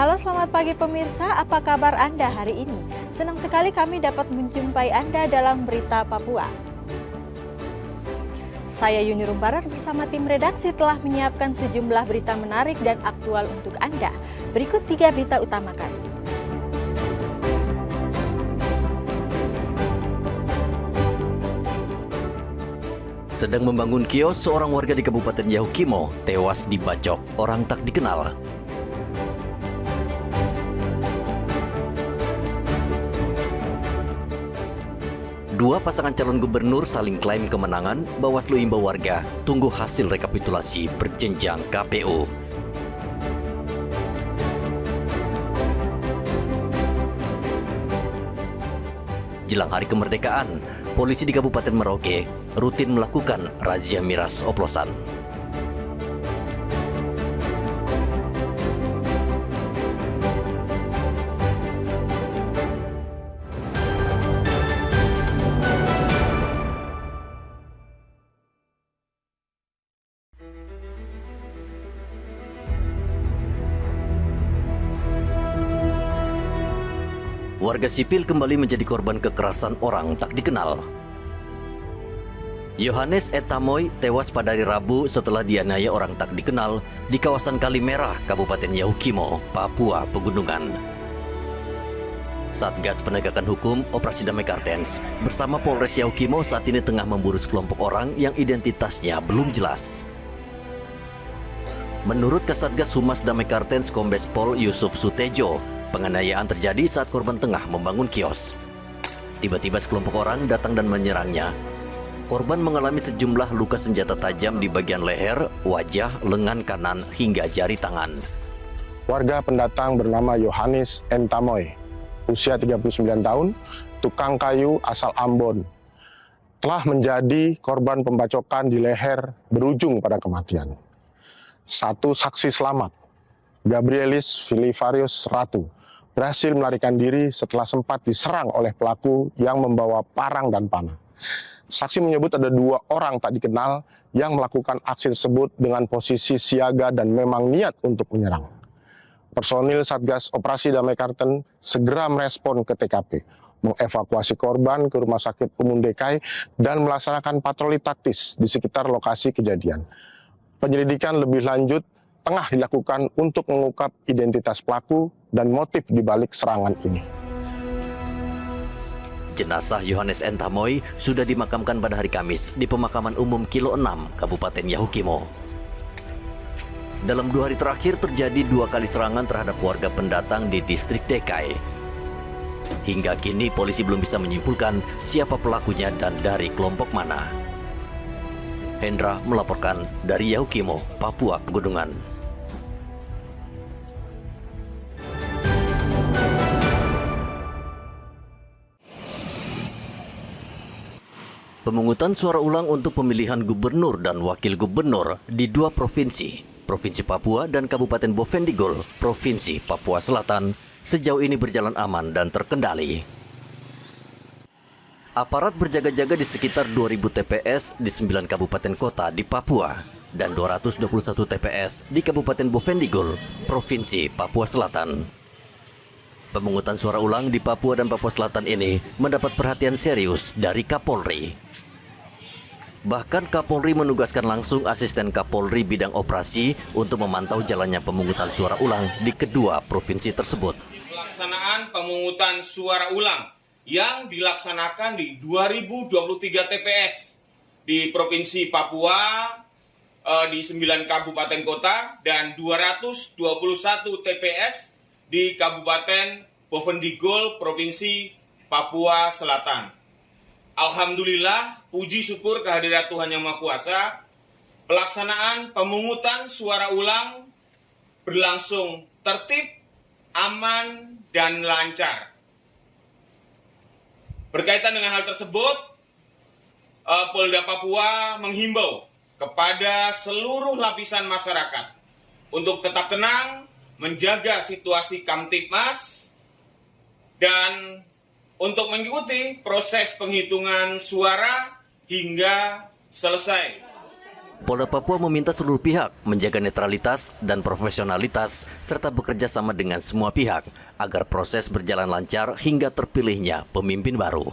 Halo, selamat pagi pemirsa, apa kabar Anda hari ini? Senang sekali kami dapat menjumpai Anda dalam Berita Papua. Saya Yuni Rumbaran bersama tim redaksi telah menyiapkan sejumlah berita menarik dan aktual untuk Anda. Berikut 3 berita utama kami. Sedang membangun kios, seorang warga di Kabupaten Yahukimo tewas dibacok orang tak dikenal. Dua pasangan calon gubernur saling klaim kemenangan, Bawaslu imbau warga tunggu hasil rekapitulasi berjenjang KPU. Jelang hari kemerdekaan, polisi di Kabupaten Merauke rutin melakukan razia miras oplosan. Warga sipil kembali menjadi korban kekerasan orang tak dikenal. Yohanes Etamoy tewas pada hari Rabu setelah dianiaya orang tak dikenal di kawasan Kalimerah, Kabupaten Yahukimo, Papua Pegunungan. Satgas Penegakan Hukum Operasi Damai Kartens bersama Polres Yahukimo saat ini tengah memburu sekelompok orang yang identitasnya belum jelas. Menurut Kasatgas Humas Damai Kartens Kombes Pol Yusuf Sutejo, penganiayaan terjadi saat korban tengah membangun kios. Tiba-tiba sekelompok orang datang dan menyerangnya. Korban mengalami sejumlah luka senjata tajam di bagian leher, wajah, lengan kanan, hingga jari tangan. Warga pendatang bernama Yohanes Entamoy, usia 39 tahun, tukang kayu asal Ambon, telah menjadi korban pembacokan di leher berujung pada kematian. Satu saksi selamat, Gabrielis Filivarius Ratu, berhasil melarikan diri setelah sempat diserang oleh pelaku yang membawa parang dan panah. Saksi menyebut ada 2 orang tak dikenal yang melakukan aksi tersebut dengan posisi siaga dan memang niat untuk menyerang. Personil Satgas Operasi Damai Kartens segera merespon ke TKP, mengevakuasi korban ke Rumah Sakit Umum DKI dan melaksanakan patroli taktis di sekitar lokasi kejadian. Penyelidikan lebih lanjut tengah dilakukan untuk mengungkap identitas pelaku dan motif di balik serangan ini. Jenazah Yohanes Entamoy sudah dimakamkan pada hari Kamis di Pemakaman Umum Kilo 6, Kabupaten Yahukimo. Dalam 2 hari terakhir terjadi 2 kali serangan terhadap warga pendatang di distrik DKI. Hingga kini polisi belum bisa menyimpulkan siapa pelakunya dan dari kelompok mana. Hendra melaporkan dari Yahukimo, Papua Pegunungan. Pemungutan suara ulang untuk pemilihan gubernur dan wakil gubernur di 2 provinsi, Provinsi Papua dan Kabupaten Bovendigul, Provinsi Papua Selatan, sejauh ini berjalan aman dan terkendali. Aparat berjaga-jaga di sekitar 2.000 TPS di 9 kabupaten kota di Papua dan 221 TPS di Kabupaten Bovendigul, Provinsi Papua Selatan. Pemungutan suara ulang di Papua dan Papua Selatan ini mendapat perhatian serius dari Kapolri. Bahkan Kapolri menugaskan langsung asisten Kapolri bidang operasi untuk memantau jalannya pemungutan suara ulang di kedua provinsi tersebut. Pelaksanaan pemungutan suara ulang yang dilaksanakan di 2023 TPS di Provinsi Papua di 9 kabupaten kota dan 221 TPS di Kabupaten Bovendigul, Provinsi Papua Selatan. Alhamdulillah, puji syukur kehadirat Tuhan Yang Maha Kuasa, pelaksanaan pemungutan suara ulang berlangsung tertib, aman, dan lancar. Berkaitan dengan hal tersebut, Polda Papua menghimbau kepada seluruh lapisan masyarakat untuk tetap tenang, menjaga situasi Kamtipmas, dan untuk mengikuti proses penghitungan suara hingga selesai. Polda Papua meminta seluruh pihak menjaga netralitas dan profesionalitas serta bekerja sama dengan semua pihak agar proses berjalan lancar hingga terpilihnya pemimpin baru.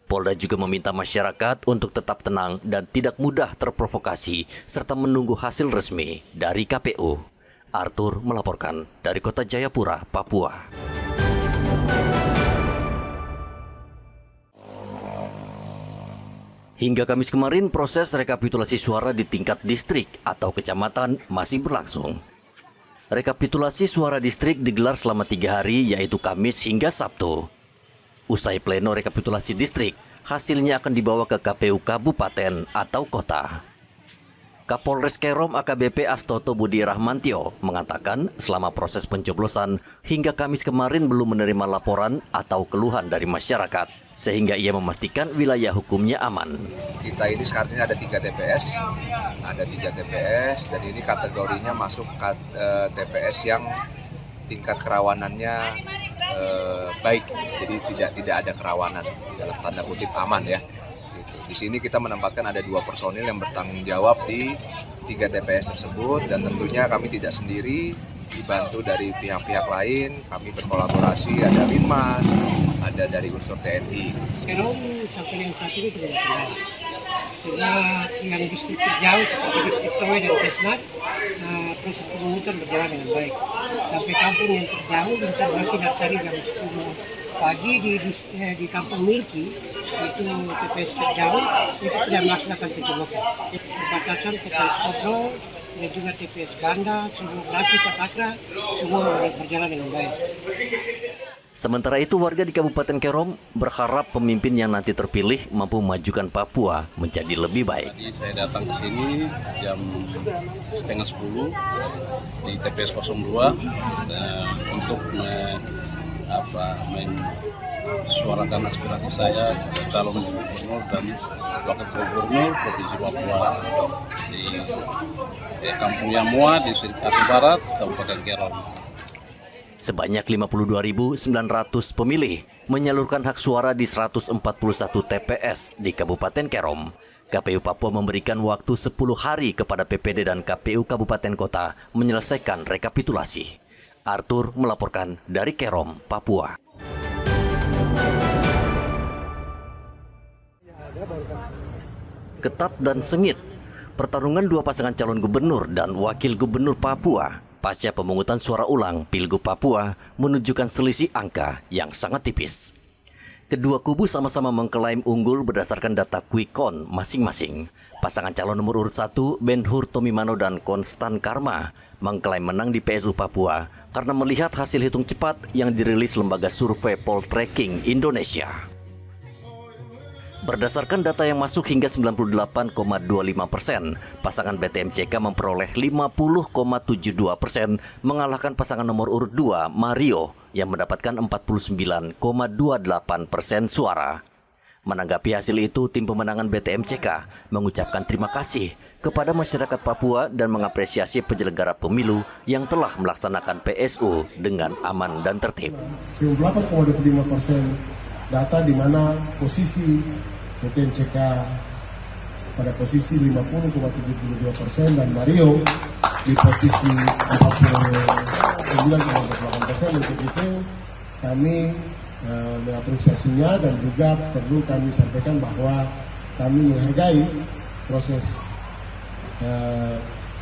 Polda juga meminta masyarakat untuk tetap tenang dan tidak mudah terprovokasi serta menunggu hasil resmi dari KPU. Arthur melaporkan dari Kota Jayapura, Papua. Hingga Kamis kemarin, proses rekapitulasi suara di tingkat distrik atau kecamatan masih berlangsung. Rekapitulasi suara distrik digelar selama 3 hari, yaitu Kamis hingga Sabtu. Usai pleno rekapitulasi distrik, hasilnya akan dibawa ke KPU Kabupaten atau Kota. Kapolres Kerom AKBP Astoto Budi Rahmantio mengatakan selama proses pencoblosan hingga Kamis kemarin belum menerima laporan atau keluhan dari masyarakat, sehingga ia memastikan wilayah hukumnya aman. Kita ini sekarang ini ada 3 TPS, dan ini kategorinya masuk TPS yang tingkat kerawanannya baik, jadi tidak ada kerawanan, dalam tanda kutip aman ya. Di sini kita menempatkan ada 2 personil yang bertanggung jawab di 3 TPS tersebut, dan tentunya kami tidak sendiri, dibantu dari pihak-pihak lain. Kami berkolaborasi, ada Linmas, ada dari unsur TNI. Kerom sampai dengan saat ini tidak ada. Sehingga yang distrik terjauh seperti distrik Towe dan Tesnat, proses pemungutan berjalan dengan baik. Sampai kampung yang terjauh, kita masih dari jam 10 pagi di Kampung Milki, itu TPS terjauh, itu sudah melaksanakan pencoblosan. Perbatasan TPS Kodro dan juga TPS Banda, Sumur Rapi, Catakra, semua berjalan dengan baik. Sementara itu, warga di Kabupaten Kerom berharap pemimpin yang nanti terpilih mampu memajukan Papua menjadi lebih baik. Tadi saya datang ke sini jam 9:30 di TPS 02 untuk mensuarakan aspirasi saya calon gubernur dan wakil gubernur Provinsi Papua di Kampung Yamua, Distrik Aceh Barat, Kabupaten Kerom. Sebanyak 52.900 pemilih menyalurkan hak suara di 141 TPS di Kabupaten Kerom. KPU Papua memberikan waktu 10 hari kepada PPD dan KPU Kabupaten Kota menyelesaikan rekapitulasi. Arthur melaporkan dari Kerom, Papua. Ketat dan sengit, pertarungan 2 pasangan calon gubernur dan wakil gubernur Papua pasca pemungutan suara ulang Pilgub Papua menunjukkan selisih angka yang sangat tipis. Kedua kubu sama-sama mengklaim unggul berdasarkan data quick count masing-masing. Pasangan calon nomor urut 1, Ben-Hur Tomimano dan Konstan Karma, mengklaim menang di PSU Papua karena melihat hasil hitung cepat yang dirilis lembaga survei Poltreking Indonesia. Berdasarkan data yang masuk hingga 98,25%, pasangan BTMCK memperoleh 50,72%, mengalahkan pasangan nomor urut 2, Mario, yang mendapatkan 49,28% suara. Menanggapi hasil itu, tim pemenangan BTMCK mengucapkan terima kasih kepada masyarakat Papua dan mengapresiasi penyelenggara pemilu yang telah melaksanakan PSU dengan aman dan tertib. 98,25% data di mana posisi BTMCK pada posisi 50,72% dan Mario di posisi 49,28%. Untuk itu kami mengapresiasinya, dan juga perlu kami sampaikan bahwa kami menghargai proses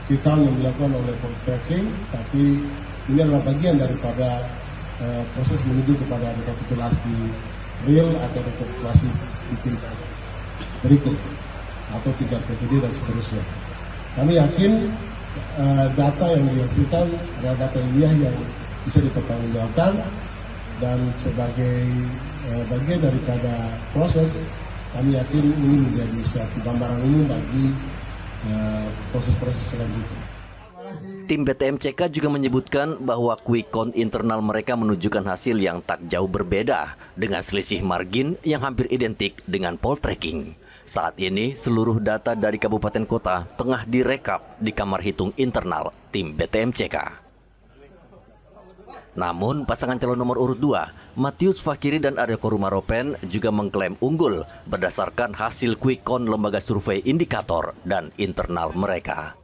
quick count yang dilakukan oleh Poltreking, tapi ini adalah bagian daripada proses menuju kepada rekapitulasi real atau rekapitulasi di tingkat berikut atau tingkat PPD dan seterusnya. Kami yakin data yang dihasilkan adalah data ilmiah yang bisa dipertanggungjawabkan, dan sebagai bagian daripada proses, kami yakin ini menjadi suatu gambaran umum bagi proses-proses selanjutnya. Tim BTMCK juga menyebutkan bahwa quick count internal mereka menunjukkan hasil yang tak jauh berbeda dengan selisih margin yang hampir identik dengan Poltreking. Saat ini, seluruh data dari kabupaten kota tengah direkap di kamar hitung internal tim BTMCK. Namun, pasangan calon nomor urut 2, Matius Fakhiri dan Aryo Korumaropen juga mengklaim unggul berdasarkan hasil quick count lembaga survei indikator dan internal mereka.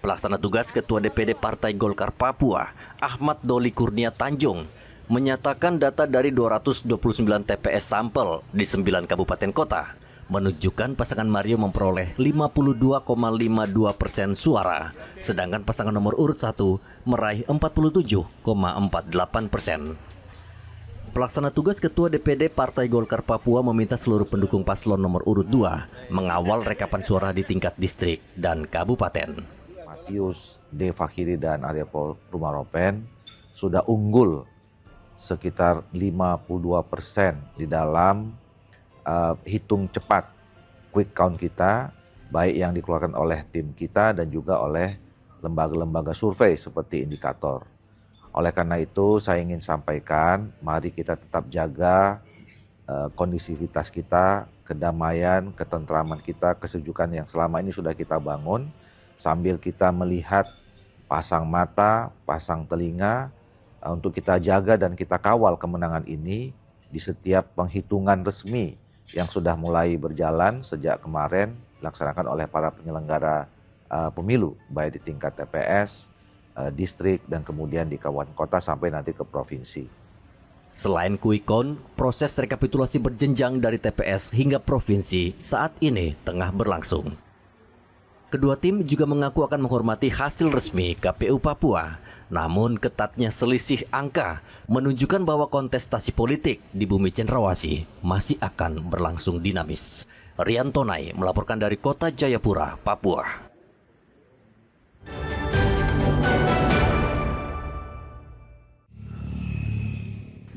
Pelaksana tugas Ketua DPD Partai Golkar Papua, Ahmad Doli Kurnia Tanjung, menyatakan data dari 229 TPS sampel di 9 kabupaten kota menunjukkan pasangan Mario memperoleh 52,52% suara, sedangkan pasangan nomor urut 1 meraih 47,48%. Pelaksana tugas Ketua DPD Partai Golkar Papua meminta seluruh pendukung paslon nomor urut 2 mengawal rekapan suara di tingkat distrik dan kabupaten. Matius D. Fakhiri dan Aryo Korumaropen sudah unggul sekitar 52% di dalam hitung cepat quick count kita, baik yang dikeluarkan oleh tim kita dan juga oleh lembaga-lembaga survei seperti indikator. Oleh karena itu saya ingin sampaikan, mari kita tetap jaga kondisivitas kita, kedamaian, ketentraman kita, kesejukan yang selama ini sudah kita bangun, sambil kita melihat pasang mata, pasang telinga, untuk kita jaga dan kita kawal kemenangan ini di setiap penghitungan resmi yang sudah mulai berjalan sejak kemarin dilaksanakan oleh para penyelenggara pemilu, baik di tingkat TPS, distrik, dan kemudian di kabupaten kota sampai nanti ke provinsi. Selain quick count, proses rekapitulasi berjenjang dari TPS hingga provinsi saat ini tengah berlangsung. Kedua tim juga mengaku akan menghormati hasil resmi KPU Papua. Namun ketatnya selisih angka menunjukkan bahwa kontestasi politik di bumi Cendrawasih masih akan berlangsung dinamis. Rian Tonai melaporkan dari Kota Jayapura, Papua.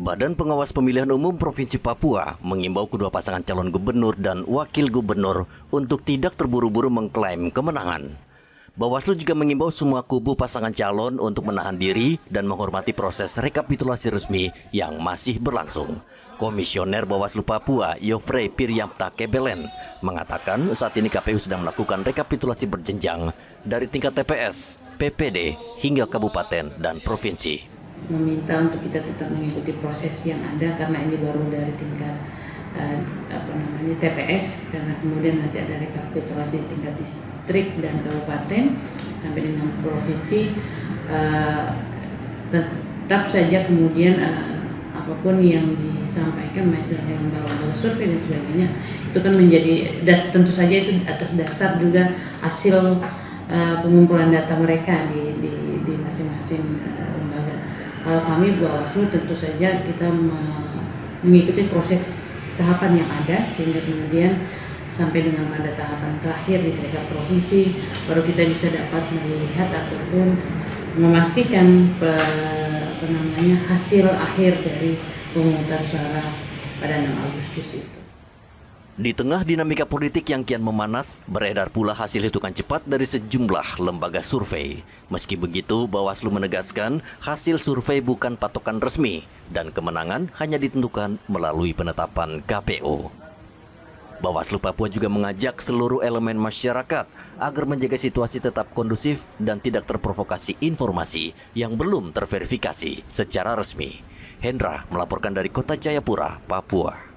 Badan Pengawas Pemilihan Umum Provinsi Papua mengimbau kedua pasangan calon gubernur dan wakil gubernur untuk tidak terburu-buru mengklaim kemenangan. Bawaslu juga mengimbau semua kubu pasangan calon untuk menahan diri dan menghormati proses rekapitulasi resmi yang masih berlangsung. Komisioner Bawaslu Papua, Yofrey Piryamta Kebelen, mengatakan saat ini KPU sedang melakukan rekapitulasi berjenjang dari tingkat TPS, PPD, hingga kabupaten dan provinsi. Meminta untuk kita tetap mengikuti proses yang ada karena ini baru dari tingkat TPS, karena kemudian nanti ada rekapitulasi tingkat distrik dan kabupaten sampai dengan provinsi. Tetap saja kemudian apapun yang disampaikan, misalnya lembaga survei dan sebagainya, itu kan menjadi tentu saja itu atas dasar juga hasil pengumpulan data mereka di masing-masing lembaga. Kalau kami Bawaslu tentu saja kita mengikuti proses tahapan yang ada sehingga kemudian sampai dengan pada tahapan terakhir di tingkat provinsi baru kita bisa dapat melihat ataupun memastikan hasil akhir dari pemungutan suara pada 6 Agustus itu. Di tengah dinamika politik yang kian memanas, beredar pula hasil hitungan cepat dari sejumlah lembaga survei. Meski begitu, Bawaslu menegaskan hasil survei bukan patokan resmi dan kemenangan hanya ditentukan melalui penetapan KPU. Bawaslu Papua juga mengajak seluruh elemen masyarakat agar menjaga situasi tetap kondusif dan tidak terprovokasi informasi yang belum terverifikasi secara resmi. Hendra melaporkan dari Kota Jayapura, Papua.